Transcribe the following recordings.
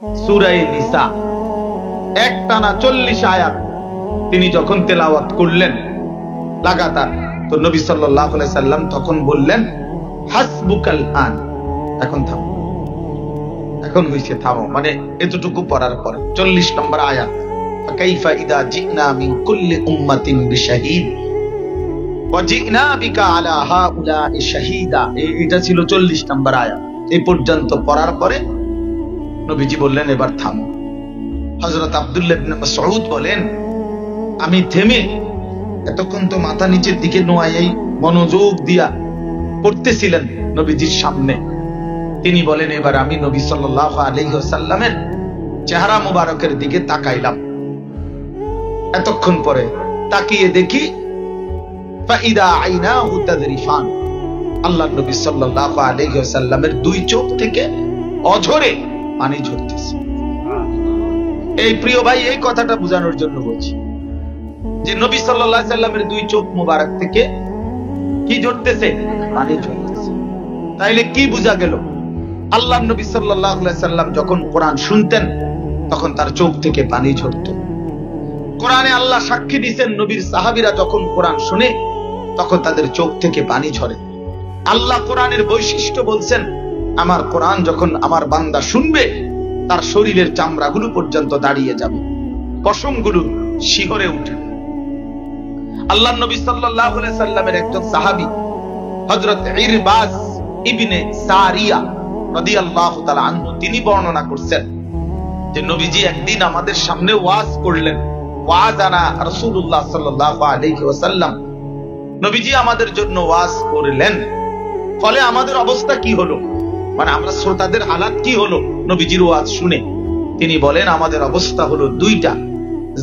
সূরা নিসা একটানা 40 আয়াত তিনি যখন তেলাওয়াত করলেন লাগাতার, তো নবী সাল্লাল্লাহু আলাইহি সাল্লাম তখন বললেন, হাসবুকাল আন, এখন থামো, এখন হইছে, থামো। মানে এতটুকু পড়ার পর 40 নম্বর আয়াত, কাইফা ইদা জিনা মিন কুল্লি উম্মাতিন বিশাহিদ ওয়া জিনা বিকা আলা হাউলাই শাহিদা। এটা ছিল 40 নম্বর আয়াত। এই পর্যন্ত পড়ার পরে নবীজি বললেন, এবার থামো। হযরত আব্দুল্লাহ ইবনে মাসউদ বলেন, আমি থেমে এতক্ষণ তো মাথা নিচের দিকে নোয়াই মনোযোগ দিয়া পড়তেছিলেন নবীজির সামনে। তিনি বলেন, এবার আমি নবী সাল্লাল্লাহু আলাইহি ওয়াসাল্লামের চেহারা মুবারকের দিকে তাকাইলাম। এতক্ষণ পরে তাকিয়ে দেখি, ফাইদা আইনাহু তাদরিফান, আল্লাহর নবী সাল্লাল্লাহু আলাইহি ওয়াসাল্লামের দুই চোখ থেকে অঝরে পানি ঝরতেছে। এই প্রিয় ভাই, এই কথাটা বোঝানোর জন্য বলছি যে নবী সাল্লাল্লাহু আলাইহি ওয়াসাল্লামের দুই চোখ মুবারক থেকে কি ঝরতেছে? পানি ঝরতেছে। তাইলে কি বোঝা গেল? আল্লাহর নবী সাল্লাল্লাহু আলাইহি ওয়াসাল্লাম যখন কোরআন শুনতেন তখন তার চোখ থেকে পানি ঝরত। কোরআনে আল্লাহ সাক্ষী দিয়েছেন, নবীর সাহাবীরা যখন কোরআন শুনে তখন তাদের চোখ থেকে পানি ঝরে। আল্লাহ কোরআনের বৈশিষ্ট্য বলছেন, আমার কোরআন যখন আমার বান্দা শুনবে তার শরীরের চামড়াগুলো পর্যন্ত দাঁড়িয়ে যাবে, পশমগুলো শিহরে উঠে। আল্লাহর নবী সাল্লাল্লাহু আলাইহি সাল্লামের একজন সাহাবী হযরত ইরবাজ ইবনে সারিয়া রাদিয়াল্লাহু তাআলা আনহু, তিনি বর্ণনা করছেন যে নবীজি একদিন আমাদের সামনে ওয়াজ করলেন। ওয়াজানা রাসূলুল্লাহ সাল্লাল্লাহু আলাইহি ওয়াসাল্লাম, নবীজি আমাদের জন্য ওয়াজ করলেন। ফলে আমাদের অবস্থা কি হলো, মানে আমরা শ্রোতাদের হালাত কি হলো নবীজির ওয়াজ শুনে? তিনি বলেন, আমাদের অবস্থা হলো দুইটা,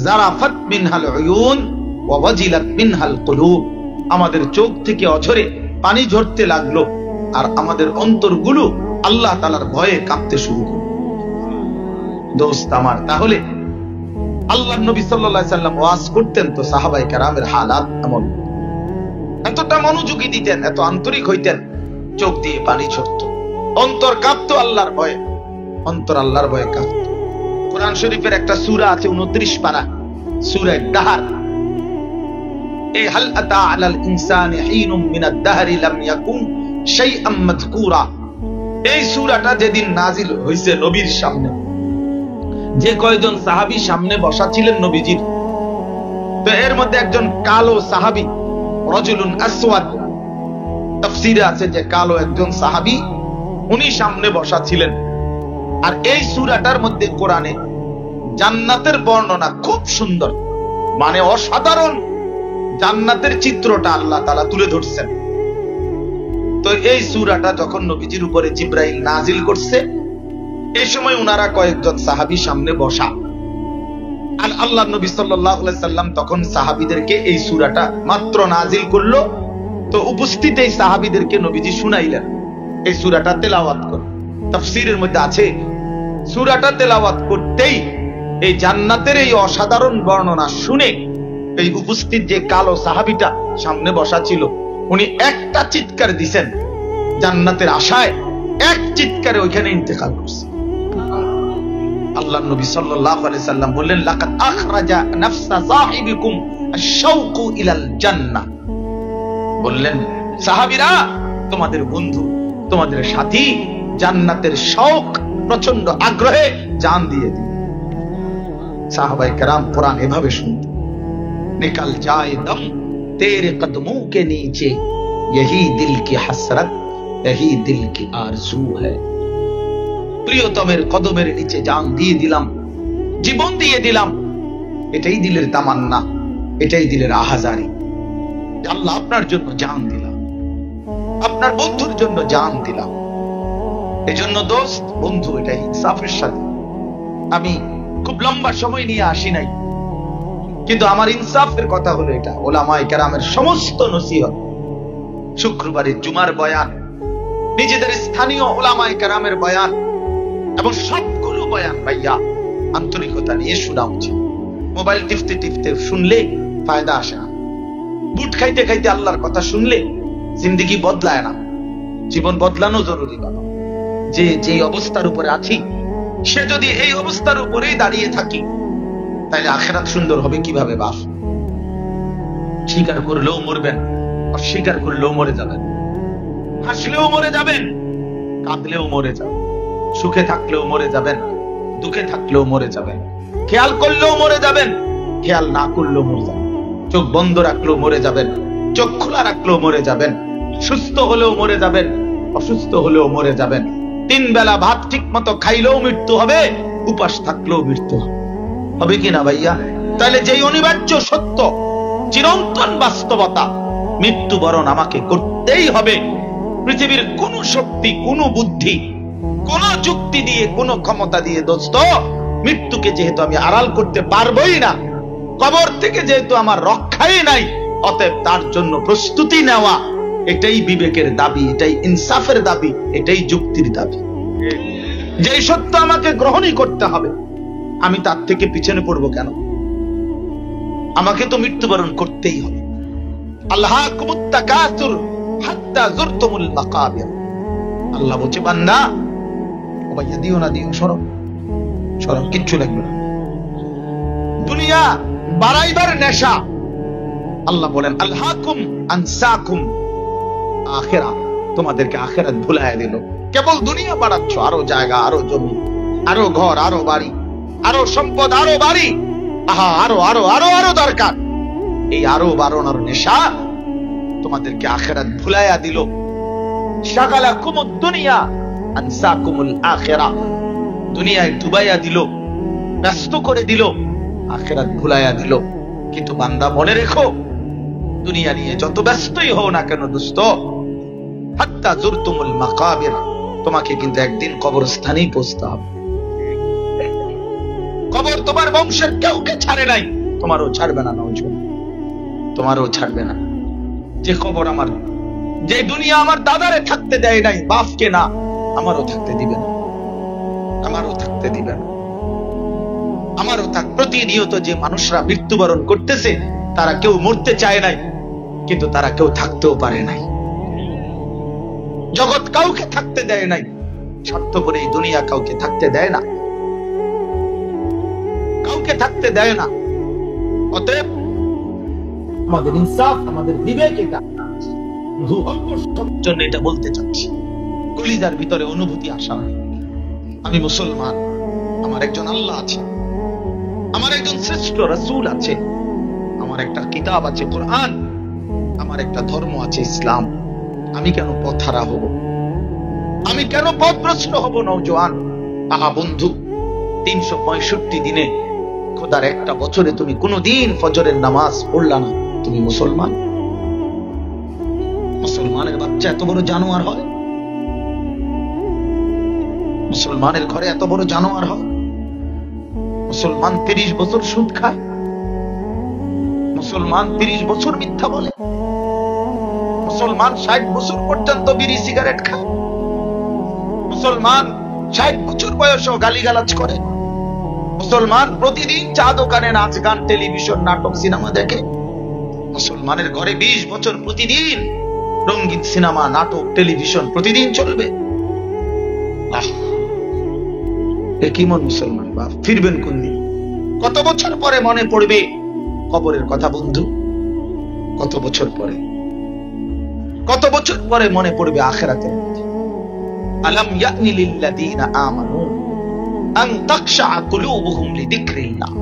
জারাফাত মিনহাল উয়ুন ওয়া ওয়াজিলাত মিনহাল কুলুব, আমাদের চোখ থেকে অঝরে পানি ঝরতে লাগলো আর আমাদের অন্তরগুলো আল্লাহ তাআলার ভয়ে কাঁপতে শুরু করলো। দোস্ত আমার, তাহলে আল্লাহর নবী সাল্লাল্লাহু আলাইহি সাল্লাম ওয়াজ করতেন তো সাহাবায়ে কেরামের হালাত এমন, এতটা মনোযোগী দিতেন, এত আন্তরিক হইতেন, চোখ দিয়ে পানি ঝরত, অন্তর কাঁপতো আল্লাহর ভয়ে, অন্তর আল্লাহর ভয়ে কাঁপত। কোরআন শরীফের একটা সূরা আছে 29 পারা, সূরা দাহর। এই হাল আতা আলাল ইনসানি হিনুম মিনাদ দাহরি লাম ইয়াকুন শাইআম মাযকুরা, এই সূরাটা যেদিন নাজিল হইছে নবীর সামনে, যে কয়জন সাহাবী সামনে বসা ছিলেন নবীজির, তো এর মধ্যে একজন কালো সাহাবী, রাজুলুন আসওয়াদ, তাফসীরে আছে যে কালো একজন সাহাবী, উনি সামনে বসা ছিলেন। আর এই সূরাটার মধ্যে কোরআনে জান্নাতের বর্ণনা খুব সুন্দর, মানে অসাধারণ জান্নাতের চিত্রটা আল্লাহ তাআলা তুলে ধরছেন। তো এই সূরাটা যখন নবীজির উপরে জিবরাইল নাজিল করছে, এই সময় উনারা কয়েকজন সাহাবী সামনে বসা, আর আল্লাহর নবী সাল্লাল্লাহু আলাইহি সাল্লাম তখন সাহাবীদেরকে এই সূরাটা মাত্র নাজিল করলো, তো উপস্থিত এই সাহাবীদেরকে নবীজি শুনাইলেন এই সূরাটা তেলাওয়াত করো। তাফসীরের মধ্যে আছে, সূরাটা তেলাওয়াত করতেই এই জান্নাতের এই অসাধারণ বর্ণনা শুনে এই উপস্থিত যে কালো সাহাবীটা সামনে বসা ছিল, উনি একটা চিৎকার দিছেন জান্নাতের আশায়, এক চিৎকারে ওইখানে ইন্তেকাল করছে। আল্লাহর নবী সাল্লাল্লাহু আলাইহি সাল্লাম বললেন, লাকাদ আখরাজা নাফসা সাহিবিকুম আশ-শাওকু ইলাল জান্নাহ, বললেন সাহাবীরা, তোমাদের বন্ধু, তোমাদের সাথী জান্নাতের শৌক, প্রচন্ড আগ্রহে জান দিয়ে দিল। সাহাবায়ে কেরাম কোরআন এভাবে শুনতেন, নিকাল যায় দম তেরে কদমোं के नीचे यही दिल की हसरत यही दिल की आरज़ू है, প্রিয়তমের কদমের নিচে জান দিয়ে দিলাম, জীবন দিয়ে দিলাম, এটাই দিলের তামান্না, এটাই দিলের আহাজারি। আল্লাহ আপনার জন্য জান দিলাম, আপনার বন্ধুর জন্য জান দিলাম। এজন্য দোস্ত, বন্ধু, এটা ইনসাফের সাথে। আমি খুব লম্বা সময় নিয়ে আসি নাই, কিন্তু আমার ইনসাফের কথা হলো এটা, ওলামায়ে কেরামের সমস্ত নসিহত, শুক্রবারের জুমার বয়ান, নিজেদের স্থানীয় ওলামায়ে কেরামের বয়ান, এবং সবগুলো বয়ান ভাইয়া আন্তরিকতা নিয়ে শোনা উচিত। মোবাইল টিপতে টিপতে শুনলে ফায়দা আসে না, বুট খাইতে খাইতে আল্লাহর কথা শুনলে জিন্দেগি বদলায় না। জীবন বদলানো জরুরি বাবা। যে অবস্থার উপরে আছি সে যদি এই অবস্থার উপরেই দাঁড়িয়ে থাকি, তাহলে আখিরাত সুন্দর হবে কিভাবে বাপ? স্বীকার করলেও মরবেন, অস্বীকার করলেও মরে যাবেন। হাসলেও মরে যাবেন, কাঁদলেও মরে যাবেন, সুখে থাকলেও মরে যাবেন, দুঃখে থাকলেও মরে যাবেন, খেয়াল করলেও মরে যাবেন, খেয়াল না করলেও মরে যাবেন, চোখ বন্ধ রাখলেও মরে যাবেন, চোখ খোলা রাখলেও মরে যাবেন, সুস্থ হলেও মরে যাবেন, অসুস্থ হলেও মরে যাবেন। 3 বেলা ভাত ঠিক মতো খাইলেও মৃত্যু হবে, উপাস থাকলেও মৃত্যু হবে কিনা ভাইয়া? তাহলে যেই অনিবার্য সত্য, চিরন্তন বাস্তবতা, মৃত্যুবরণ আমাকে করতেই হবে। পৃথিবীর কোন শক্তি, কোন বুদ্ধি, কোন যুক্তি দিয়ে, কোন ক্ষমতা দিয়ে দোস্ত মৃত্যুকে যেহেতু আমি আড়াল করতে পারবোই না, কবর থেকে যেহেতু আমার রক্ষাই নাই, অতএব তার জন্য প্রস্তুতি নেওয়া, এটাই বিবেকের দাবি, এটাই ইনসাফের দাবি, এটাই যুক্তির দাবি। যে সত্য আমাকে গ্রহণই করতে হবে, আমি তার থেকে পিছনে পড়বো কেন? আমাকে তো মৃত্যুবরণ করতেই হবে। আল্লাহকুমুত তাকাসুর হাত্তা যুরতুমুল মাকাবির। আল্লাহ বলছে, বান্দা ও ভাইয়া দিও না, দিও, সরো সরো, কিচ্ছু লাগবে না। দুনিয়া বাড়াইবার নেশা। আল্লাহ বলেন, আল্লাহকুম আনসাকুম আখিরা, তোমাদেরকে আখিরাত ভুলাইয়া দিল। কেবল দুনিয়া বাড়াচ্ছ, আরো জায়গা, আরো জমি, আরো ঘর, আরো বাড়ি, আরো সম্পদ, আরো বাড়ি, আহা আরো আরো আরো আরো দরকার। এই আরো বাড়ানোর নেশা তোমাদেরকে আখিরাত ভুলাইয়া দিল। শাগালাকুমুদ দুনিয়া আনসাকুমুল আখিরা, দুনিয়ায় ডুবাইয়া দিল, ব্যস্ত করে দিল, আখিরাত ভুলাইয়া দিল। কিন্তু বান্দা মনে রেখো, দুনিয়া নিয়ে যত ব্যস্তই হও না কেন দোস্ত, হাত্তা যুরতুমুল মাকাবির, তোমাকে কিন্তু একদিন কবরস্থানেই পৌঁছতে হবে। কবর তোমার বংশের কেউকে ছাড়ে নাই, তোমারও ছাড়বে না, নওজোয়ান, তোমারও ছাড়বে না। যে কবর আমার, যে দুনিয়া আমার দাদারে থাকতে দেয় নাই, বাপকে না, আমারও থাকতে দিবে না, আমারও থাকতে দিবে না, আমারও থাক। প্রতিনিয়ত যে মানুষরা মৃত্যুবরণ করতেছে, তারা কেউ মরতে চায় নাই, কিন্তু তারা কেউ থাকতেও পারে নাই। জগৎ কাউকে থাকতে দেয় নাই, স্বার্থপর এই দুনিয়া কাউকে থাকতে দেয় না, কাউকে থাকতে দেয় না। অতএব আমাদের ইনসাফ, আমাদের বিবেক, এটা জন্য এটা বলতে চাচ্ছি। কলিজার ভিতরে অনুভূতি আসা, আমি মুসলমান, আমার একজন আল্লাহ আছে, আমার একজন শ্রেষ্ঠ রাসূল আছে, আমার একটা কিতাব আছে কোরআন, আমার একটা ধর্ম আছে ইসলাম। আমি কেন পথহারা হব? আমি কেন পথভ্রষ্ট হব? নওজোয়ান, আহা বন্ধু, 365 দিনে, খোদার একটা বছরে তুমি কোনদিন ফজরের নামাজ পড়লা না, তুমি মুসলমান? মুসলমানের বাচ্চা এত বড় জানোয়ার হয়? মুসলমানের ঘরে এত বড় জানোয়ার হয়? মুসলমান 30 বছর সুদ খায়, মুসলমান 30 বছর মিথ্যা বলে, মুসলমান 60 বছর পর্যন্ত বিড়ি সিগারেট খায়, মুসলমান 60 বছর বয়সেও গালিগালাজ করে, মুসলমান প্রতিদিন চা দোকানে নাচ গান, টেলিভিশন, নাটক, সিনেমা দেখে, মুসলমানের ঘরে 20 বছর প্রতিদিন রঙিন সিনেমা, নাটক, টেলিভিশন প্রতিদিন চলবে। কি মন মুসলমান বাপ, ফিরবেন কোন দিন? কত বছর পরে মনে পড়বে কবরের কথা বন্ধু? কত বছর পরে, কত বছর পরে মনে পড়বে আখিরাতের কথা? আলাম ইয়ানি লিল্লাযীনা আমানু আন তাখশা কুলুবুহুম লিযিকরিল্লাহ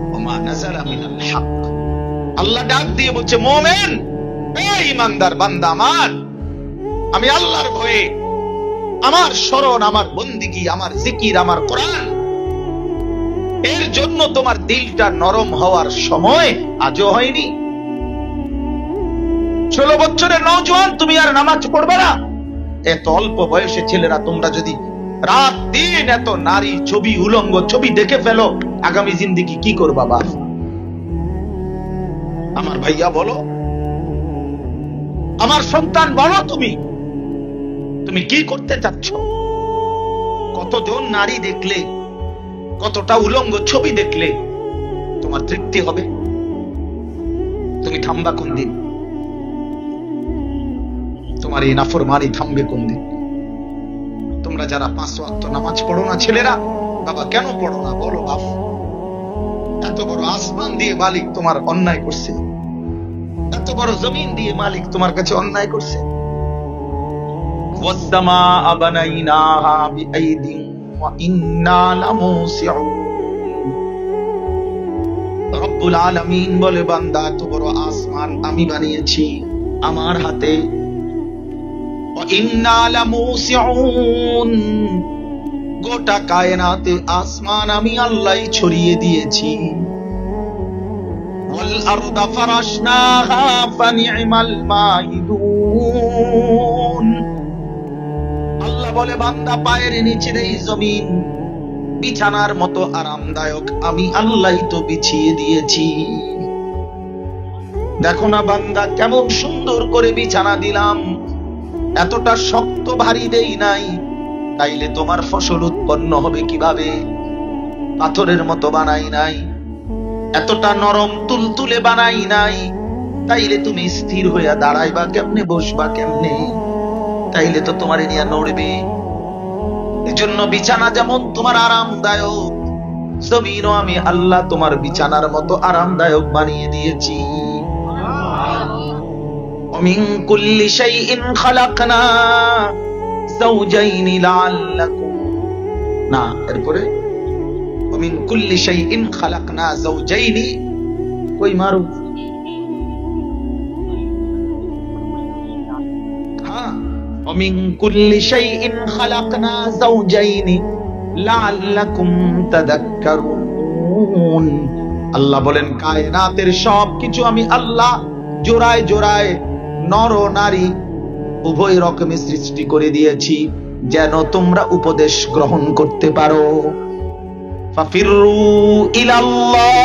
ওয়া মা নাযালা মিনাল হক। আল্লাহ ডাক দিয়ে বলছে, মুমিন, এই ঈমানদার বান্দা আমার, আমি আল্লাহর ভয়ে, আমার শরণ, আমার বন্দিগি, আমার জিকির, আমার কোরআন, এর জন্য তোমার দিলটা নরম হওয়ার সময় আজও হয়নি? 16 বছরের নওজোয়ান, তুমি আর নামাজ পড়বে না? এত অল্প বয়সে ছেলেরা তোমরা যদি রাত দিন এত নারী ছবি, উলঙ্গ ছবি দেখে ফেলো, আগামী জিন্দেগি কি করবা বাপ? আমার ভাইয়া বলো, আমার সন্তান বলো, তুমি তুমি কি করতে চাচ্ছ? কতজন নারী দেখলে, কতটা উলঙ্গ ছবি দেখলে তোমার তৃপ্তি হবে? তুমি থামবা কোন দিন? তোমার এই নাফরমানি থামবে কোন দিন? তোমার তোমরা যারা 5 ওয়াক্ত নামাজ পড়ো না ছেলেরা, বাবা কেন পড়ো না বলো বাপ? এত বড় আসমান দিয়ে মালিক তোমার অন্যায় করছে, এত বড় জমিন দিয়ে মালিক তোমার কাছে অন্যায় করছে। ওয়াস-সামাআ বানাইনাহা বিআইদিন ওয়া ইন্না লামুসিউন। রব্বুল আলামিন বলে, বান্দা এত বড় আসমান আমি বানিয়েছি আমার হাতে। ওয়া ইন্না লামুসিউন, গোটা কায়নাতে আসমান আমি আল্লাহ ছড়িয়ে দিয়েছি। ওয়াল আরদা ফারাশনাহা ফানি'মাল মাহিদুন। আল্লাহ বলে, বান্দা পায়ের নিচের এই জমিন বিছানার মতো আরামদায়ক আমি আল্লাহ তো বিছিয়ে দিয়েছি। দেখো না বান্দা কেমন সুন্দর করে বিছানা দিলাম, এতটা শক্ত ভারী দেই নাই, তাইলে তোমার ফসল উৎপন্ন হবে কিভাবে? পাথরের মতো বানাই নাই, এতটা নরম তুলতুলে বানাই নাই, তাইলে তুমি স্থির হইয়া দাঁড়াইবা কেমনে, বসবা কেমনে? তাইলে তো তোমার নিয়ে নড়বে। এজন্য বিছানা যেমন তোমার আরামদায়ক, জমিনও আমি আল্লাহ তোমার বিছানার মতো আরামদায়ক বানিয়ে দিয়েছি। ومن كل شيء خلقنا زوجين لعلكم না এরপরে ومن كل شيء خلقنا زوجين কই মারু হ্যাঁ ومن كل شيء خلقنا زوجين لعلكم تذكرون। আল্লাহ বলেন কায়নাতের সব কিছু আমি আল্লাহ জোড়ায় জোড়ায় নর নারী উভয় রকমের সৃষ্টি করে দিয়েছি যেন তোমরা উপদেশ গ্রহণ করতে পারো। ফাফিরু ইলাল্লাহ,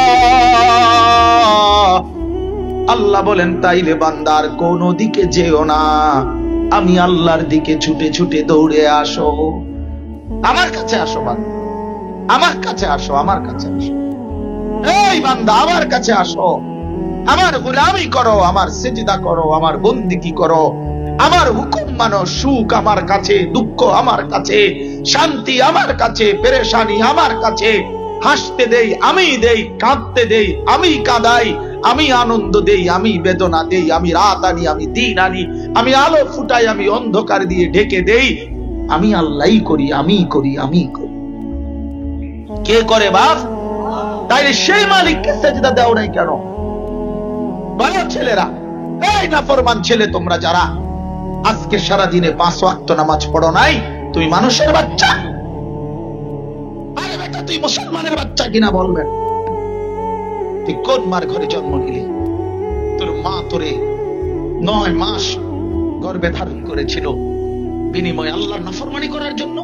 আল্লাহ বলেন তাইলে বান্দার কোন দিকে যেও না, আমি আল্লাহর দিকে ছুটে ছুটে দৌড়ে আসো। আমার কাছে আসো বান্দা, আমার কাছে আসো, আমার কাছে আসো। এই বান্দা আমার কাছে আসো, আমার গোলামি করো, আমার সিজদা করো, আমার বন্দেগী করো, আমার হুকুম মানো। সুখ আমার কাছে, দুঃখ আমার কাছে, শান্তি আমার কাছে, পেরেশানি আমার কাছে। হাসতে দেই আমি দেই, কাঁদতে দেই আমি কাঁদাই, আমি আনন্দ দেই আমি বেদনা দেই, আমি রাত আনি আমি দিন আনি, আমি আলো ফুটাই আমি অন্ধকার দিয়ে ঢেকে দেই। আমি আল্লাহই করি, আমি করি, আমি করি। কে করে বাপ? তাইলে সেই মালিককে সিজদা দাও নাই কেন? বলো ছেলেরা, এই নাফরমান ছেলে তোমরা যারা আজকে সারা দিনে 5 ওয়াক্ত নামাজ পড়ো নাই, তুমি মানুষের বাচ্চা? আরে বেটা তুই মুসলমানের বাচ্চা কিনা বলবেন? তুই কোন মার ঘরে জন্ম নিলি? তোর মা তোরে 9 মাস গর্ভে ধারণ করেছিল বিনিময়ে আল্লাহর নাফরমানি করার জন্য।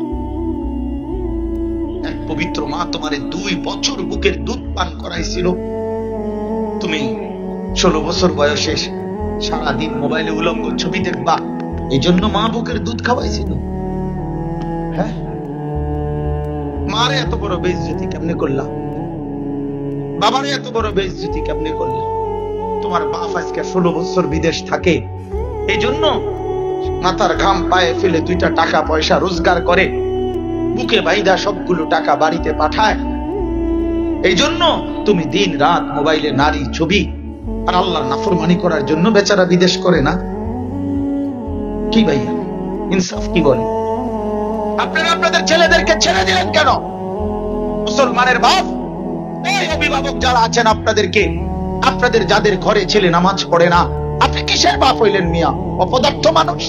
এক পবিত্র মা তোমারে 2 বছর বুকের দুধ পান করাইছিল। তুমি 16 বছর বয়সে সারাদিন মোবাইলে উলঙ্গ ছবি দেখবা, এই জন্য মা বুকের দুধ খাওয়াইছিল। হ্যাঁ, মারে এত বড় বেইজ্জতি কেমনে করলাম? বাবারে এত বড় বেইজ্জতি কেমনে করলাম? তোমার বাপ আজকে 16 বছর বিদেশ থাকে, এই জন্য মাথার ঘাম পায়ে ফেলে 2টা টাকা পয়সা রোজগার করে, বুকে বাইদা সবগুলো টাকা বাড়িতে পাঠায়। এই জন্য তুমি দিন রাত মোবাইলে নারী ছবি আর আল্লাহর নাফরমানি করার জন্য বেচারা বিদেশ করে না? কি ভাইয়া ইনসাফ কি বলে? আপনারা আপনাদের ছেলেদেরকে ছেড়ে দিলেন কেন? মুসলমানের বাপ, এই অভিভাবক যারা আছেন আপনাদেরকে, আপনাদের যাদের ঘরে ছেলে নামাজ পড়ে না, আপনি কিসের বাপ হইলেন মিয়া? অপদার্থ মানুষ।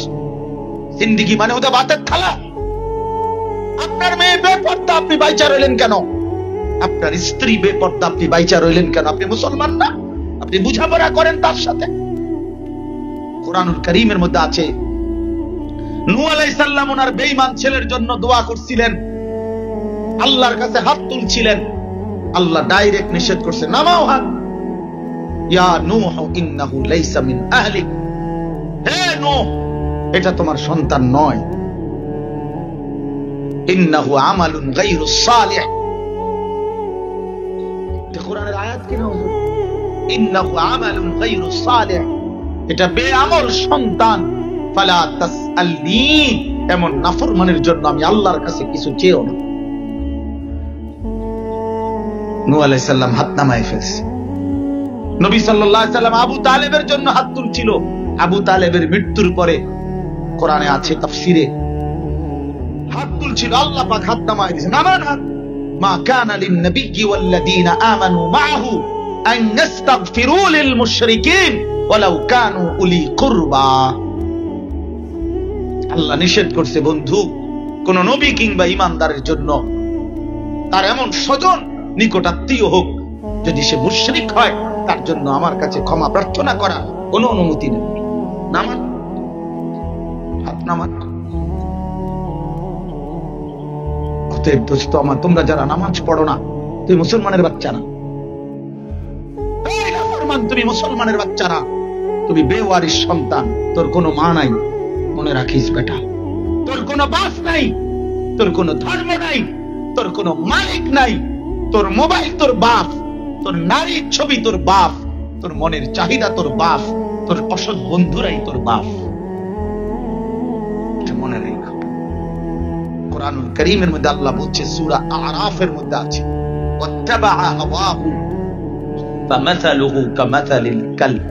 জিন্দেগি মানে ওদের বাতের থালা। আপনার মেয়ে বেপর্দা, আপনি বাইচা রইলেন কেন? আপনার স্ত্রী বেপর্দা, আপনি বাইচা রইলেন কেন? আপনি মুসলমান না? আপনি বুঝাপড়া করেন তার সাথে। কুরআনুল কারীমের মধ্যে আছে নূহ আলাইহিস সালাম ওনার বেঈমান ছেলের জন্য দোয়া করছিলেন, আল্লাহর কাছে হাত তুলছিলেন, আল্লাহ ডাইরেক্ট নিষেধ করছে, নামাও হাত। ইয়া নূহ ইন্নাহু লাইসা মিন আহলিক, হে নূহ এটা তোমার সন্তান নয়। ইন্নাহু আমালুন গায়রুস সালিহ, এটা কোরআনের আয়াত কি না হুজুর? ইন্নাহু আমালুন গায়রুস সালিহ, এটা বেআমল সন্তান। ফালা তাসআলনি এমন নাফরমানের জন্য আমি আল্লাহর কাছে কিছু চেয়েও না। নূহ আলাইহিস সালাম হাত নামায় ফেলছে। নবী সাল্লাল্লাহু আলাইহি সাল্লাম আবু তালেবের জন্য হাত তুলছিল। আবু তালেবের মৃত্যুর পরে কোরআনে আছে, তাফসিরে হাত তুলছিল, আল্লাহ পাক হাত নামায় দিয়েছেন। নামান হাত। মা কানা লিন-নবিয়্যি ওয়াল্লাযীনা আমানু মাআহু আন ইস্তাগফিরু লিল মুশরিকিন ওয়ালাউ কানু উলি কুরবা। আল্লাহ নিষেধ করছে বন্ধু, কোন নবী কিংবা ঈমানদারের জন্য তার এমন স্বজন নিকটাত্মীয় হোক, যদি সে মুশরিক হয়, তার জন্য আমার কাছে ক্ষমা প্রার্থনা করা কোনো অনুমতি নেই। নামান হাত নামান। অতএব দোস্ত আমার, তোমরা যারা নামাজ পড়ো না, তুমি মুসলমানের বাচ্চা না। তুমি মুসলমানের বাচ্চা না, তুমি বেওয়ারিশ সন্তান। তোর কোনো মা নাই, মনে রাখিস বেটা। তোর কোনো বাপ নাই, তোর কোনো ধর্ম নাই, তোর কোনো মালিক নাই। তোর মোবাইল তোর বাপ, তোর নারীর ছবি তোর বাপ, তোর মনের চাহিদা তোর বাপ, তোর অসৎ বন্ধুরাই তোর বাপ। মনে রেখো। কোরআনুল কারীমের মধ্যে আল্লাহ বলছে, সূরা আরাফের মধ্যে আছে, ওয়াত্তাবা হাওয়াহু ফামাসালুহু কামাসালিল কালব।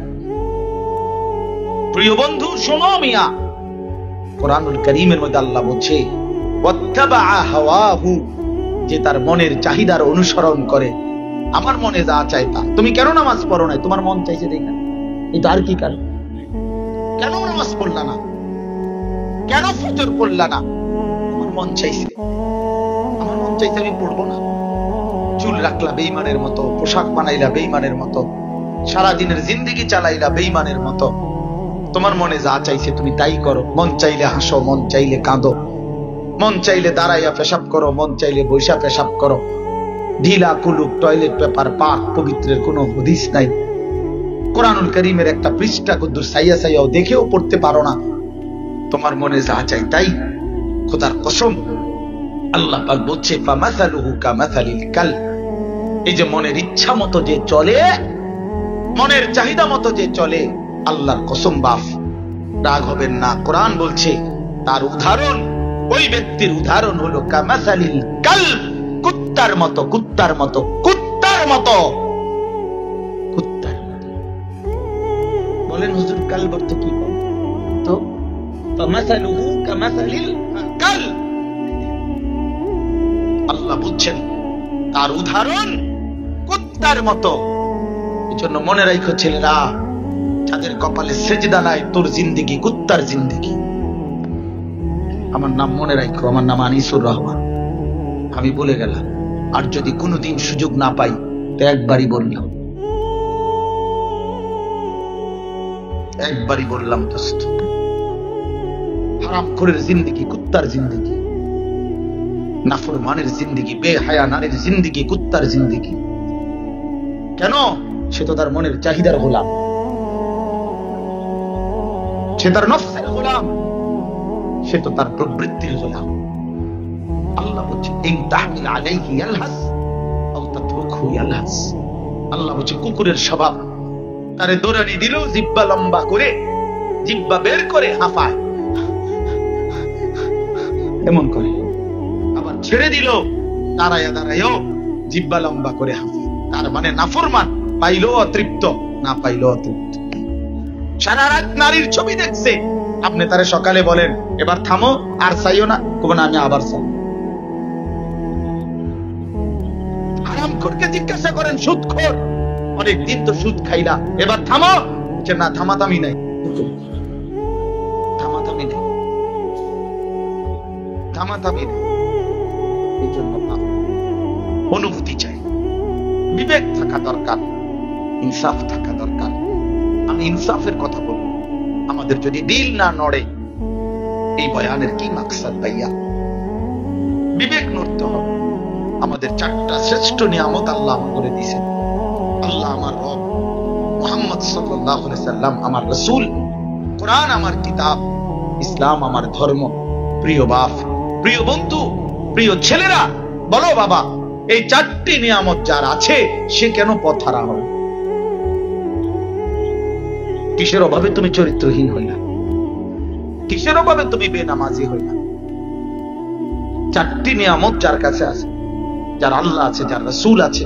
প্রিয় বন্ধু শোনো মিয়া, কোরআনুল কারীমের মধ্যে আল্লাহ বলছে, ওয়াত্তাবা হাওয়াহু, যে তার মনের চাহিদার অনুসরণ করে। আমার মনে যা চাই তা। তুমি কেন নামাজ পড়ো না? তোমার মন চাইছে দেখা। এটা আর কি কারণ? কেন নামাজ পড়লা না? কেন ফজর পড়লা না? আমার মন চাইছে, আমার মন চাইছে আমি পড়বো না। চুল রাখলা বেঈমানের মতো, পোশাক বানাইলা বেঈমানের মতো, সারাদিনের জিন্দেগি চালাইলা বেঈমানের মতো। তোমার মনে যা চাইছে তুমি তাই করো। মন চাইলে হাসো, মন চাইলে কাঁদো, মন চাইলে দাঁড়াইয়া পেশাব করো, মন চাইলে বৈশা পেশাব করো। ঢিলা কুলুক টয়লেট পেপার পাক পবিত্রের কোনো হদিস নাই। কোরআনুল কারীমের একটা পৃষ্ঠা কুদ্দুর সাইয়া সাইয়াও দেখেও পড়তে পারো না। তোমার মনে যা চাই তাই। খোদার কসম, আল্লাহ পাক বলছে, ফামাসালুহু কামাসালিল কালব। এই যে মনের ইচ্ছা মতো যে চলে, মনের চাহিদা মতো যে চলে, আল্লাহর কসম বাপ, রাগ হবেন না। কোরআন বলছে তার উদাহরণ, ওই ব্যক্তির উদাহরণ হলো কামাসালিল কালব, কুত্তার মতো, কুত্তার মতো, কুত্তার মতো, কুত্তার মতো। বলেন হুজুর কালব অর্থ কি? তো ফামাসালুহু কামাসালিল কালব। আল্লাহ বলছেন তার উদাহরণ কুত্তার মতো। এই জন্য মনে রাখো ছেলেরা, যাদের কপালে সেজদা নাই, তোর জিন্দেগি কুত্তার জিন্দেগি। আমার নাম মনে রাখো, আমার নাম আনিসুর রহমান। আমি বলে গেলাম, আর যদি কোনোদিন সুযোগ না পাই তো একবারই বললাম, একবারই বললাম দোস্ত, হারামখোরের জিন্দেগি কুত্তার জিন্দেগি, নাফরমানের জিন্দেগি, বেহায়া নারীর জিন্দেগি কুত্তার জিন্দেগি। কেন? সে তো তার মনের চাহিদার গোলাম, সে তার নফসের গোলাম, সে তো তার প্রবৃত্তির গোলাম। আল্লাহ বলছে, ইন তাহমিল আলাইহি ইয়ালহাস আও তাতরুকহু ইয়ালহাস। আল্লাহ বলছে কুকুরের স্বভাব, তারে দৌড়ানি দিলেও জিহ্বা লম্বা করে, জিহ্বা বের করে হাঁপায়, এমন করে। আবার ছেড়ে দিল, দাঁড়ায়া দাঁড়ায়ও জিহ্বা লম্বা করে হাঁপায়। তার মানে নাফরমান, পাইলেও অতৃপ্ত, না পাইলেও অতৃপ্ত। সারা রাত নারীর ছবি দেখছে, আপনি তারে সকালে বলেন এবার থামো, আর চাইও না, কব না আমি আবার চাই। হারামখোরকে জিজ্ঞাসা করেন, সুদখোর, অনেকদিন তো সুদ খাইলা, এবার থামো, বলছে না থামাতামি নাই, থামাতামি নাই, থামাতামি নাই। এই জন্য অনুভূতি চাই, বিবেক থাকা দরকার, ইনসাফ থাকা দরকার। আমি ইনসাফের কথা বলবো। আমাদের যদি দিল না নড়ে, এই বয়ানের কি মাকসাদ ভাইয়া? বিবেক নড়তে হবে। আমাদের চারটা শ্রেষ্ঠ নিয়ামত আল্লাহ করে দিয়েছেন। আল্লাহ আমার রব, মুহাম্মদ সাল্লাল্লাহু আলাইহি সাল্লাম আমার রাসূল, কোরআন আমার কিতাব, ইসলাম আমার ধর্ম। প্রিয় বাপ, প্রিয় বন্ধু, প্রিয় ছেলেরা, বলো বাবা, এই চারটি নিয়ামত যার আছে, সে কেন পথহারা হবে? কিসের অভাবে তুমি চরিত্রহীন হইলা? কিসের অভাবে তুমি বেনামাজি হইলা? চারটি নিয়ামত যার কাছে আছে, যার আল্লাহ আছে, যার রাসূল আছে,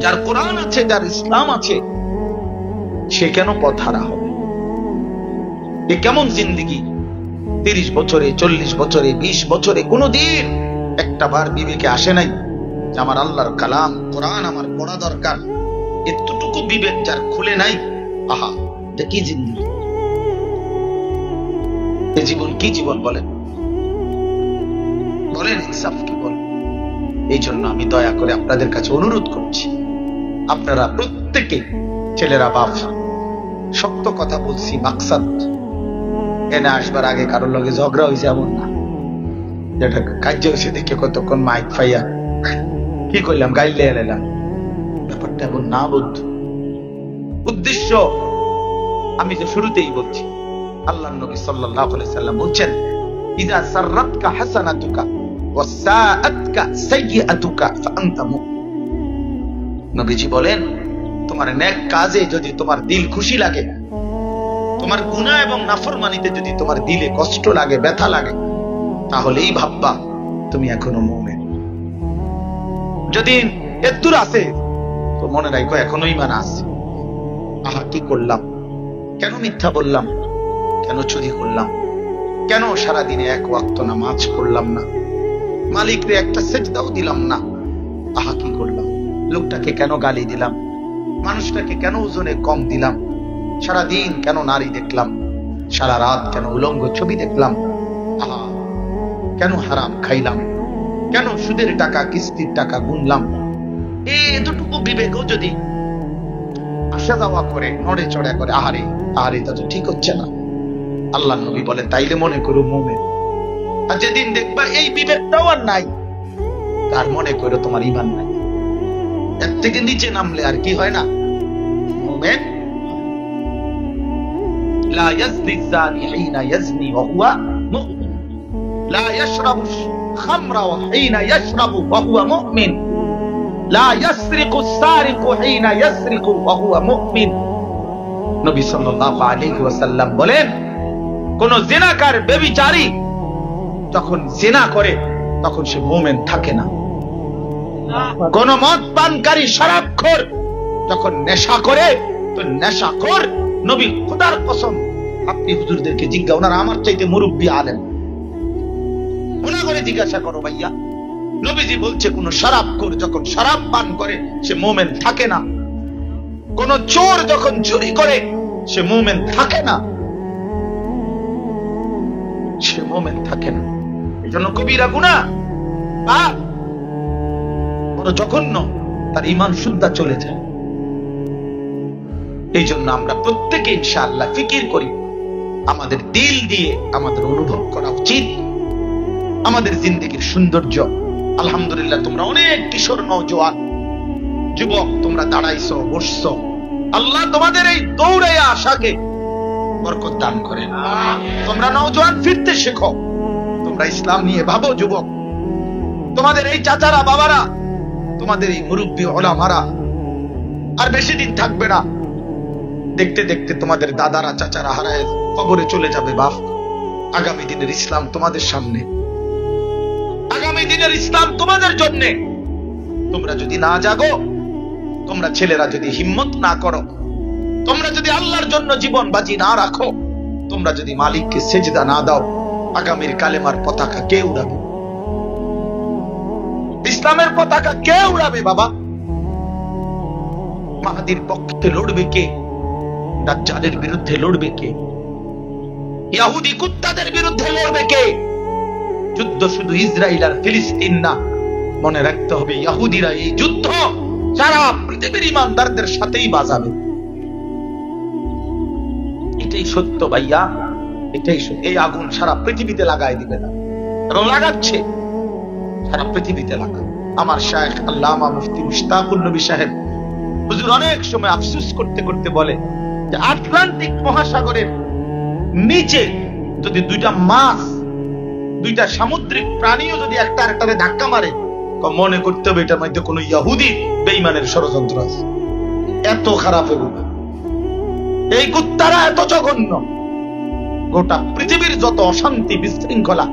যার কোরআন আছে, যার ইসলাম আছে, সে কেন পথহারা হবে? এ কেমন জিন্দেগি? 30 বছরে, 40 বছরে, 20 বছরে কোনদিন একটা বার বিবেকে আসে নাই যে আমার আল্লাহর কালাম কোরআন আমার পড়া দরকার? এতটুকু বিবেক যার খুলে নাই, আহা, এটা কি জিন্দেগি? এই জীবন কি জীবন বলেন? বলেন ইনসাফ কি বলেন? এই জন্য আমি দয়া করে আপনাদের কাছে অনুরোধ করছি, আপনারা প্রত্যেকে, ছেলেরা বাপ, শক্ত কথা বলছি, মাকসাদ এনে আসবার আগে কারোর লগে ঝগড়া হয়েছে এমন না, যেটা কার্য হয়েছে দেখে কতক্ষণ মাইক ফাইয়া কি করলাম, গাইলে এলাম, ব্যাপারটা এমন না বন্ধু। উদ্দেশ্য আমি যে শুরুতেই বলছি, আল্লাহর নবী সাল্লাল্লাহু আলাইহি সাল্লাম বলছেন, ইযা সাররাতকা হাসানাতুকা ওয়া সাআতকা সাইয়্যাতুকা ফাআনতা মুমিন। নবীজি বলেন, তোমার নেক কাজে যদি তোমার দিল খুশি লাগে, তোমার গুনাহ এবং নাফরমানিতে যদি তোমার দিলে কষ্ট লাগে, ব্যথা লাগে, তাহলেই ভাববা তুমি এখনো মুমিন। যদি এদুর আছে তো মনে রাখো এখনো ঈমান আছে। আহা, কি করলাম, কেন মিথ্যা বললাম, কেন চুরি করলাম, কেন সারাদিনে এক ওয়াক্ত নামাজ পড়লাম না, মালিকরে একটা সেজদাও দিলাম না, আহা কি করলাম, লোকটাকে কেন গালি দিলাম, মানুষটাকে কেন ওজনে কম দিলাম, সারাদিন কেন নারী দেখলাম, সারা রাত কেন উলঙ্গ ছবি দেখলাম, আহা কেন হারাম খাইলাম, কেন সুদের টাকা কিস্তির টাকা গুনলাম। এতটুকু বিবেকও যদি আসা যাওয়া করে, নড়ে চড়া করে, আহারে আহারে তা তো ঠিক হচ্ছে না, আল্লাহ নবী বলেন তাইলে মনে করো মুমিন। আর যেদিন দেখবা এই বিবেকটাও আর নাই, তার মনে করো তোমার ঈমান নাই। এর থেকে নিচে নামলে আর কি হয় না মুমিন। লা ইয়াজনি যানি হিনা ইয়াজনি ওয়া হুয়া মুমিন, লা ইয়াশরাবু খামরা ওয়া হিনা ইয়াশরাবু ওয়া হুয়া মুমিন, লা ইয়াসরিকু সারিকু হিনা ইয়াসরিকু ওয়া হুয়া মুমিন। নবী সাল্লাল্লাহু আলাইহি ওয়াসাল্লাম বলেন, কোন জিনাকার, ব্যভিচারী যখন জিনা করে তখন সে মুমিন থাকে না। কোন মদ পানকারী, শরাবখোর যখন নেশা করে তো নেশাখোর, নবী খোদার কসম, আপনি হুজুরদেরকে জিজ্ঞাসা, ওনারা আমার চাইতে মুরব্বী আলেম, ওনা করে জিজ্ঞাসা করো ভাইয়া, নবীজি বলছে কোন শরাবখোর যখন শরাব পান করে সে মুমিন থাকে না, কোন চোর যখন চুরি করে সে মুমিন থাকে না, সে মুমিন থাকে না। এই জন্য কবিরা গুনাহ বড় জঘন্য, তার ঈমান শুদ্ধা চলে যায়। এই জন্য আমরা প্রত্যেকে ইনশাআল্লাহ ফিকির করি, আমাদের দিল দিয়ে আমাদের অনুভব করা উচিত আমাদের জিন্দেগির সৌন্দর্য। আলহামদুলিল্লাহ, তোমরা অনেক কিশোর নওজোয়ান যুবক, তোমরা দাঁড়াইছো, বসছো, আল্লাহ তোমাদের এই দৌড়াইয়া আশাকে বরকত দান করেন। তোমরা নওজোয়ান ফিরতে শেখো, তোমরা ইসলাম নিয়ে ভাবো যুবক, তোমাদের এই চাচারা, বাবারা, তোমাদের এই মুরব্বী ওলামারা আর বেশি দিন থাকবে না, দেখতে দেখতে তোমাদের দাদারা, চাচারা হারায় কবরে চলে যাবে। বাপ, আগামী দিনের ইসলাম তোমাদের সামনে, আগামী দিনের ইসলাম তোমাদের জন্য। তোমরা যদি না জাগো, তোমরা ছেলেরা যদি হিম্মত না করো, তোমরা যদি আল্লাহর জন্য জীবন বাজি না রাখো, তোমরা যদি মালিককে সেজদা না দাও, আগামীর কালেমার পতাকা কে উড়াবে? ইসলামের পতাকা কে উড়াবে বাবা? মাহাদির পক্ষে লড়বে কে? দাজ্জালের বিরুদ্ধে লড়বে কে? ইহুদি কুত্তাদের বিরুদ্ধে লড়বে কে? যুদ্ধ শুধু ইসরায়েল আর ফিলিস্তিন না, মনে রাখতে হবে ইহুদিরা এই যুদ্ধ সারা পৃথিবীর ইমানদারদের সাথেই বাজাবে। এটাই সত্য ভাইয়া, এটাই সত্য। এই আগুন সারা পৃথিবীতে লাগাই দিবে না, এবং লাগাচ্ছে, সারা পৃথিবীতে লাগা। আমার শায়েখ আল্লামা মুফতি মুশতাকুর নবী সাহেব হুজুর অনেক সময় আফসোস করতে করতে বলে যে আটলান্টিক মহাসাগরের নিচে যদি দুইটা মাছ, দুইটা সামুদ্রিক প্রাণীও যদি একটা আরেকটারে ধাক্কা মারে, মনে করতে হবে এটার মধ্যে কোন ইহুদি বেঈমানের ষড়যন্ত্র আছে। এত খারাপ এগুলো, এই কুত্তারা এত জঘন্য। গোটা পৃথিবীর যত অশান্তি, বিশৃঙ্খলা,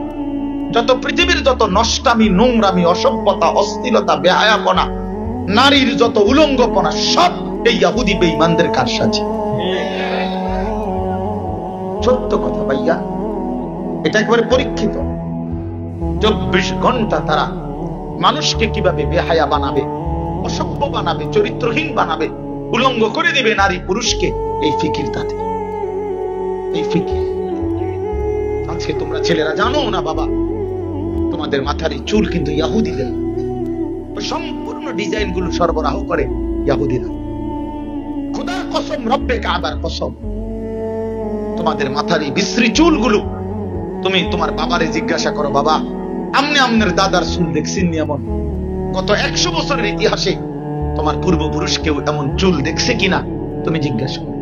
যত পৃথিবীর যত নষ্টামি, নোংরামি, অসভ্যতা, অশ্লীলতা, বেহায়াপনা, নারীর যত উলঙ্গপনা, সব এই ইহুদি বেঈমানদের কারসাজি। সত্য কথা ভাইয়া, এটা একেবারে পরীক্ষিত। 24 ঘন্টা তারা মানুষকে কিভাবে বেহায়া বানাবে, অসভ্য বানাবে, চরিত্রহীন বানাবে, উলঙ্গ করে দিবে নারী পুরুষকে, এই ফিকির তাদের, এই ফিকির। আজকে তোমরা ছেলেরা জানো না বাবা, তোমাদের মাথার এই চুল কিন্তু ইহুদিদের, সম্পূর্ণ ডিজাইন গুলো সরবরাহ করে ইহুদিরা। খোদার কসম, রব্বে কাবার কসম, তোমাদের মাথার এই বিশ্রী চুলগুলো, তুমি তোমার বাবারে জিজ্ঞাসা করো, বাবা আমনে আমনের দাদার চুল দেখছেন এমন? গত 100 বছরের ইতিহাসে তোমার পূর্বপুরুষ কেউ এমন চুল দেখছে কিনা তুমি জিজ্ঞাসা করো।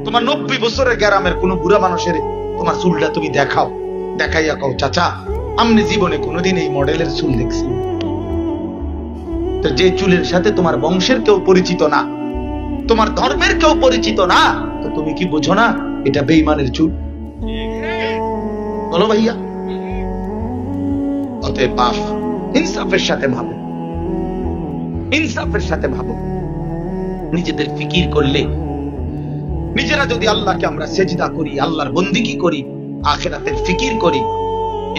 তোমার 90 বছরের গ্রামের কোন বুড়া মানুষের তোমার চুলটা তুমি দেখাও, দেখাইয়া কও, চাচা আমনে জীবনে কোনোদিন এই মডেলের চুল দেখছি? তো যে চুলের সাথে তোমার বংশের কেউ পরিচিত না, তোমার ধর্মের কেউ পরিচিত না, তো তুমি কি বুঝো না এটা বেঈমানের চুল? বলো ভাইয়া। অতএব বাপ, ইনসাফের সাথে ভাবো, ইনসাফের সাথে ভাবো। নিজেদের ফিকির করলে, নিজেরা যদি আল্লাহকে আমরা সেজদা করি, আল্লাহর বন্দিগি করি, আখিরাতের ফিকির করি,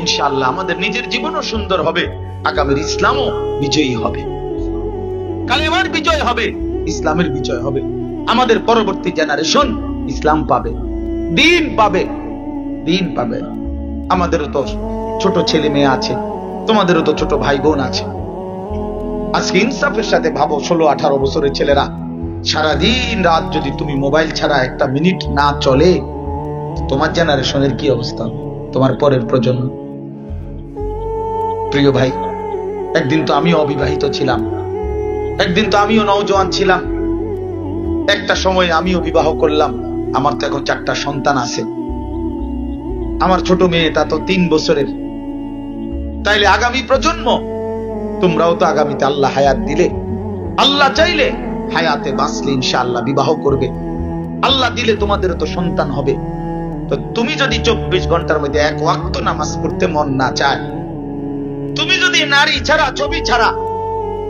ইনশাআল্লাহ আমাদের নিজের জীবনও সুন্দর হবে, আগামীর ইসলামও বিজয়ী হবে, কালেমার বিজয় হবে, ইসলামের বিজয় হবে। আমাদের পরবর্তী জেনারেশন ইসলাম পাবে, দিন পাবে, দিন পাবে। আমাদেরও তো ছোট ছেলে মেয়ে আছে, তোমাদেরও তো ছোট ভাই বোন আছে। আজকে ইনসাফের সাথে ভাবো, 16-18 বছরের ছেলেরা সারাদিন রাত যদি তুমি মোবাইল ছাড়া একটা মিনিট না চলে, তোমার জেনারেশনের কি অবস্থা, তোমার পরের প্রজন্ম। প্রিয় ভাই, একদিন তো আমিও অবিবাহিত ছিলাম, একদিন তো আমিও নওজোয়ান ছিলাম, একটা সময় আমিও বিবাহ করলাম। আমার তো এখন 4টা সন্তান আছে। আমার ছোট মেয়েটা তো 3 বছরের। তাইলে আগামী প্রজন্ম, তোমরাও তো আগামীতে আল্লাহ হায়াত দিলে, আল্লাহ চাইলে হায়াতে বাঁচলে ইনশাআল্লাহ বিবাহ করবে, আল্লাহ দিলে তোমাদেরও তো সন্তান হবে। তো তুমি যদি 24 ঘন্টার মধ্যে 1 ওয়াক্ত নামাজ পড়তে মন না চায়, তুমি যদি নারী ছাড়া, ছবি ছাড়া,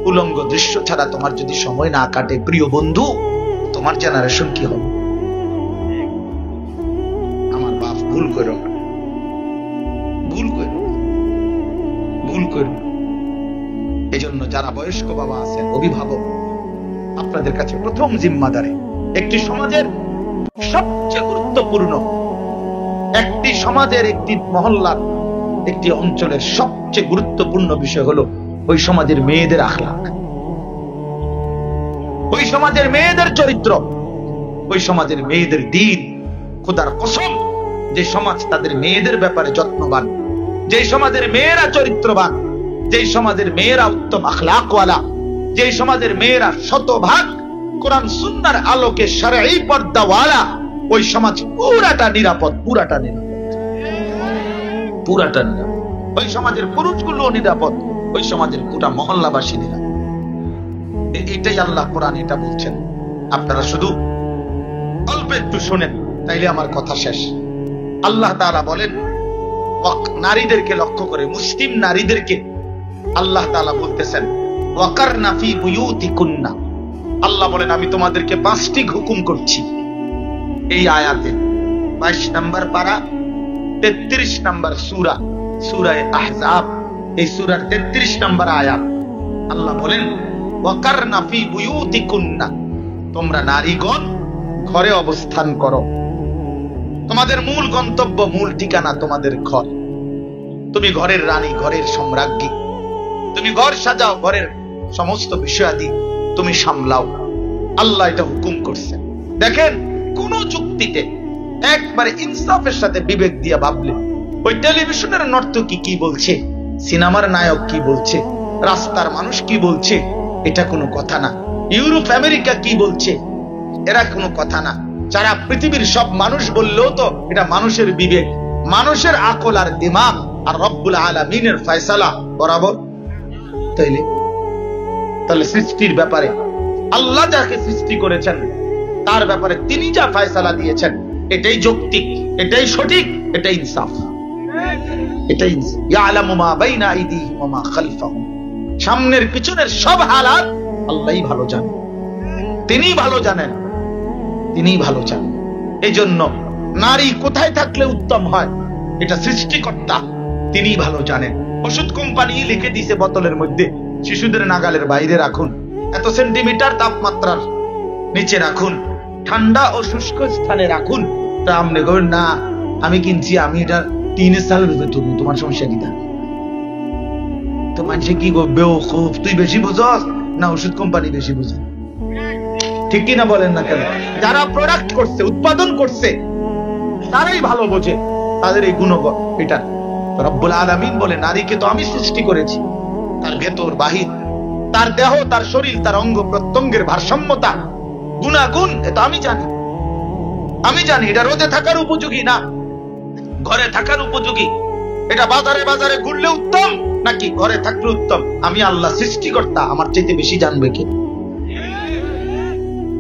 উলঙ্গ দৃশ্য ছাড়া তোমার যদি সময় না কাটে, প্রিয় বন্ধু, তোমার জেনারেশন কি হবে? আমার বাপ, ভুল করো না, ভুল করো, ভুল করো। এই জন্য যারা বয়স্ক বাবা আছেন, অভিভাবক, আপনাদের কাছে প্রথম জিম্মাদারি, একটি সমাজের সবচেয়ে গুরুত্বপূর্ণ, একটি সমাজের, একটি মহল্লার, একটি অঞ্চলের সবচেয়ে গুরুত্বপূর্ণ বিষয় হলো ওই সমাজের মেয়েদের আখলাক, ওই সমাজের মেয়েদের চরিত্র, ওই সমাজের মেয়েদের দ্বীন। খোদার কসম, যে সমাজ তাদের মেয়েদের ব্যাপারে যত্নবান, যে সমাজের মেয়েরা চরিত্রবান, যে সমাজের মেয়েরা উত্তম আখলাকওয়ালা, যে সমাজের মেয়েরা শতভাগ কোরআন সুন্নাহর আলোকে শরঈ পর্দাওয়ালা, ওই সমাজ পুরাটা নিরাপদ, পুরাটা নিরাপদ, পুরাটা নিরাপদ। ওই সমাজের পুরুষগুলো নিরাপদ, ওই সমাজের পুরা মহল্লাবাসী নিরাপদ। এটাই আল্লাহ কোরআন এটা বলছেন। আপনারা শুধু অল্প একটু শোনেন, তাইলে আমার কথা শেষ। আল্লাহ তাআলা বলেন, নারীদেরকে লক্ষ্য করে, মুসলিম নারীদেরকে আল্লাহ তাআলা বলতেছেন, ওয়াকারনা ফি বুয়ুতিকুন্না। আল্লাহ বলেন, আমি তোমাদেরকে 5টি হুকুম করছি। এই আয়াতে 22 নম্বর পারা, 33 নম্বর সূরা, সূরা আহজাব, এই সূরার 33 নম্বর আয়াত। আল্লাহ বলেন, ওয়াকারনা ফি বুয়ুতিকুন্না, তোমরা নারীগণ ঘরে অবস্থান করো। তোমাদের মূল গন্তব্য, মূল ঠিকানা তোমাদের ঘর। তুমি ঘরের রানী, ঘরের সম্রাজ্ঞী, তুমি ঘর সাজাও, ঘরের সমস্ত বিষয়াদি তুমি সামলাও। আল্লাহ এটা হুকুম করছেন। দেখেন, কোন যুক্তিতে, একবারে ইনসাফের সাথে বিবেক দিয়ে ভাবলে, ওই টেলিভিশনের নর্তকী কি বলছে, সিনেমার নায়ক কি বলছে, রাস্তার মানুষ কি বলছে, এটা কোনো কথা না। ইউরোপ আমেরিকা কি বলছে, এরা কোনো কথা না। সারা পৃথিবীর সব মানুষ বললেও তো এটা মানুষের বিবেক, মানুষের আকল আর দিমাগ আর রব্বুল আলামিনের ফয়সালা বরাবর। তাহলে সৃষ্টির ব্যাপারে আল্লাহ যাকে সৃষ্টি করেছেন তার ব্যাপারে তিনি যা ফয়সালা দিয়েছেন, এটাই যৌক্তিক, এটাই সঠিক, এটাই ইনসাফ। এটাই ইয়ালামু মা বাইনা আইদিহিম ওয়া মা খালফাহুম, সামনের পিছনের সব হালাত আল্লাহই ভালো জানেন, তিনিই ভালো জানেন, তিনিই ভালো জানেন। এই জন্য নারী কোথায় থাকলে উত্তম হয় এটা সৃষ্টিকর্তা তিনিই ভালো জানেন। ওষুধ কোম্পানি লিখে দিয়েছে বোতলের মধ্যে শিশুদের নাগালের বাইরে রাখুন, এত সেন্টিমিটার তাপমাত্রার নিচে রাখুন, ঠান্ডা ও শুষ্ক স্থানে রাখুন। তা আপনি বলেন না আমি কিনছি, আমি এটা 3 সাল তুমি, তোমার সমস্যা কি? তো মানুষে কি করবে? ও খুব তুই বেশি বুঝস না ওষুধ কোম্পানি বেশি বুঝে? ঠিক কিনা বলেন না কেন? যারা প্রোডাক্ট করছে, উৎপাদন করছে, তারাই ভালো বোঝে তাদের এই গুণগত। এটা রব্বুল আলামিন বলে নারীকে তো আমি সৃষ্টি করেছি, তার ভেতর বাহির, তার দেহ, তার শরীর, তার অঙ্গ প্রত্যঙ্গের ভারসাম্যতা, গুণাগুণ এটা আমি জানি। আমি জানি এটা রোদে থাকার উপযোগী না ঘরে থাকার উপযোগী, এটা বাজারে বাজারে ঘুরলে উত্তম নাকি ঘরে থাকলে উত্তম, আমি আল্লাহ সৃষ্টিকর্তা, আমার চাইতে বেশি জানবে কে?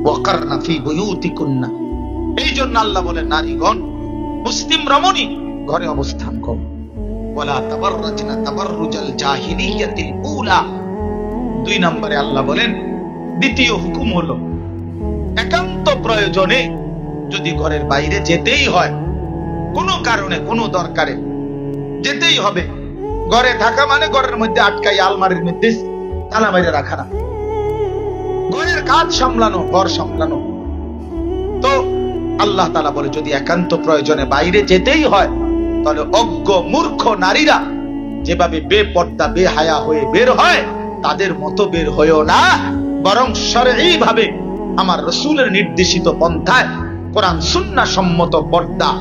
ওয়াকারনা ফি বুয়ুতিকুন্না, এই জন্য আল্লাহ বলেন নারীগণ মুসলিম রমণী ঘরে অবস্থান করো। ওয়ালা তাবাররাজনা তাবাররুজাল জাহিলিয়াতিল উলা। 2 নম্বরে আল্লাহ বলেন দ্বিতীয় হুকুম হলো একান্ত প্রয়োজনে যদি ঘরের বাইরে যেতেই হয়, কোনো কারণে কোনো দরকারে যেতেই হবে, ঘরে থাকা মানে ঘরের মধ্যে আটকাই আলমারির মধ্যে তালা মেরে রাখা না, ঘরের কাজ সামলানো, ঘর সামলানো। তো আল্লাহ তাআলা বলে যদি একান্ত প্রয়োজনে বাইরে যেতেই হয় তাহলে অজ্ঞ মূর্খ নারীরা যেভাবে বেপর্দা বেহায়া হয়ে বের হয় তাদের মতো বের হয়েও না, বরং শরঈ ভাবে আমার রাসূলের নির্দেশিত পন্থায় কোরআন সুন্নাহ সম্মত পর্দা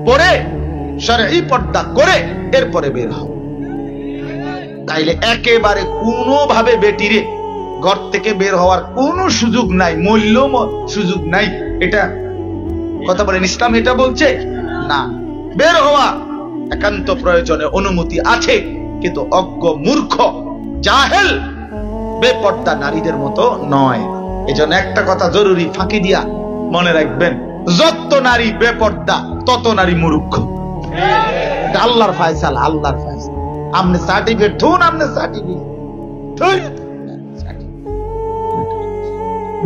পরে, শরঈ পর্দা করে এরপরে বের হও। তাইলে একেবারে কোনো ভাবে বেটিরে ঘর থেকে বের হওয়ার কোনো সুযোগ নাই, মূল্য সুযোগ নাই। এটা কথা বলেন ইসলাম এটা বলছে না। বের হওয়া একান্ত প্রয়োজনে অনুমতি আছে, কিন্তু অজ্ঞ মূর্খ জাহেল বেপর্দা নারীদের মতো নয়। এজন্য একটা কথা জরুরি ফাঁকি দিয়া মনে রাখবেন, যত নারী বেপর্দা তত নারী মূর্খ। আল্লাহর ফয়সালা, আল্লাহর ফয়সালা। আপনি সার্টিফিকেট থুন, আপনি সার্টিফিকেট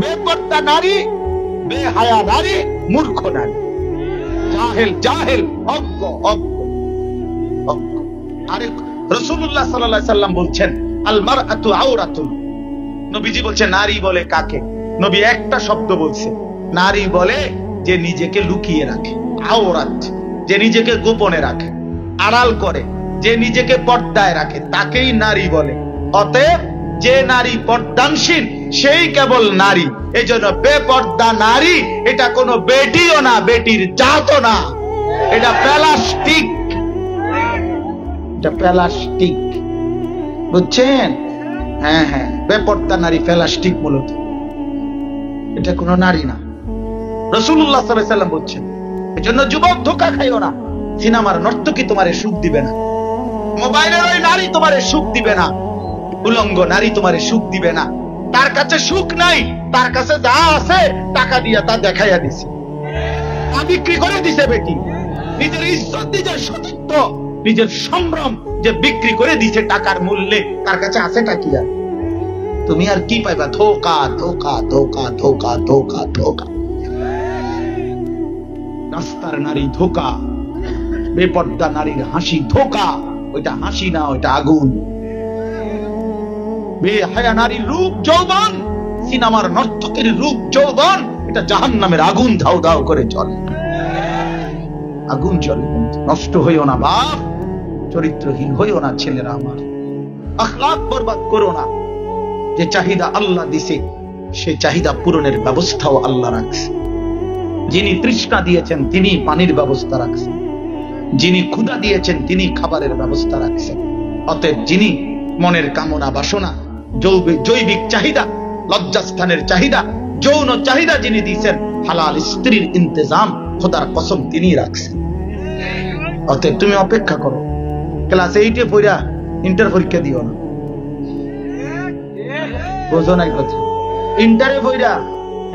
বেপর্দা নারী, বেহায়া নারী, মূর্খ নারী, জাহেল জাহেল, অজ্ঞ অজ্ঞ অজ্ঞ। আরে রাসূলুল্লাহ সাল্লাল্লাহু আলাইহি সাল্লাম বলছেন আল মারআতু আওরাতুন। নবীজি বলছে নারী বলে কাকে? নবী একটা শব্দ বলছে, নারী বলে যে নিজেকে লুকিয়ে রাখে, আওরাত যে নিজেকে গোপনে রাখে, আড়াল করে, যে নিজেকে পর্দায় রাখে তাকেই নারী বলে। অতএব যে নারী পর্দানশীল সেই কেবল নারী। এই জন্য বেপর্দা নারী এটা কোনো বেটিও না, বেটির জাতও না, এটা প্লাস্টিক, এটা প্লাস্টিক, বুঝছেন? হ্যাঁ হ্যাঁ, বেপর্দা নারী প্লাস্টিক, মূলত এটা কোনো নারী না। রাসূলুল্লাহ সাল্লাল্লাহু আলাইহি সাল্লাম বলছেন এই জন্য যুবক ধোঁকা খাইও না। সিনেমার নর্তকী তোমারে সুখ দিবে না, মোবাইলের ওই নারী তোমারে সুখ দিবে না, উলঙ্গ নারী তোমারে সুখ দিবে না। তার কাছে সুখ নাই, তার কাছে যা আছে টাকা দিয়া তা দেখাইয়া দিছে, তা বিক্রি করে দিছে। বেটি নিজের ইজ্জত, নিজের সতীত্ব, নিজের সম্ভ্রম যে বিক্রি করে দিছে টাকার মূল্যে, তার কাছে আছেটা কি? আর তুমি আর কি পাইবা? ধোঁকা ধোঁকা ধোঁকা ধোঁকা ধোঁকা ধোঁকা। রাস্তার নারী ধোঁকা, বেপর্দা নারীর হাসি ধোঁকা, ওইটা হাসি না, ওইটা আগুন। বেহায়া নারীর রূপ যৌবন, সিনেমার নর্তকের রূপ যৌবন, এটা জাহান্নামের আগুন ধাও ধাও করে চলে, আগুন চলে। নষ্ট হইও না বাপ, চরিত্রহীন হইও না ছেলেরা আমার, আখলাক বরবাদ করো না। যে চাহিদা আল্লাহ দিছে সে চাহিদা পূরণের ব্যবস্থাও আল্লাহ রাখছে। যিনি তৃষ্ণা দিয়েছেন তিনি পানির ব্যবস্থা রাখছেন, যিনি ক্ষুধা দিয়েছেন তিনি খাবারের ব্যবস্থা রাখছেন। অতএব যিনি মনের কামনা বাসনা, জৈবিক চাহিদা, লজ্জাস্থানের চাহিদা, যৌন চাহিদা যিনি দিয়েছেন, হালাল স্ত্রীর ইন্তজাম খোদার কসম তিনি রাখছেন। অতএব তুমি অপেক্ষা করো, ক্লাস 8-এ পড়া ইন্টার পরীক্ষা দিও না, বোঝো নাই কথা? ইন্টারে পড়া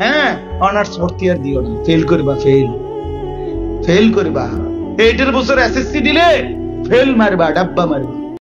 হ্যাঁ অনার্স ফোর্থ ইয়ার দিও না, ফেল করবা, ফেল ফেল করবা। 8-এর বছর এসএসসি দিলে ফেল মারবা, ডাব্বা মারবা।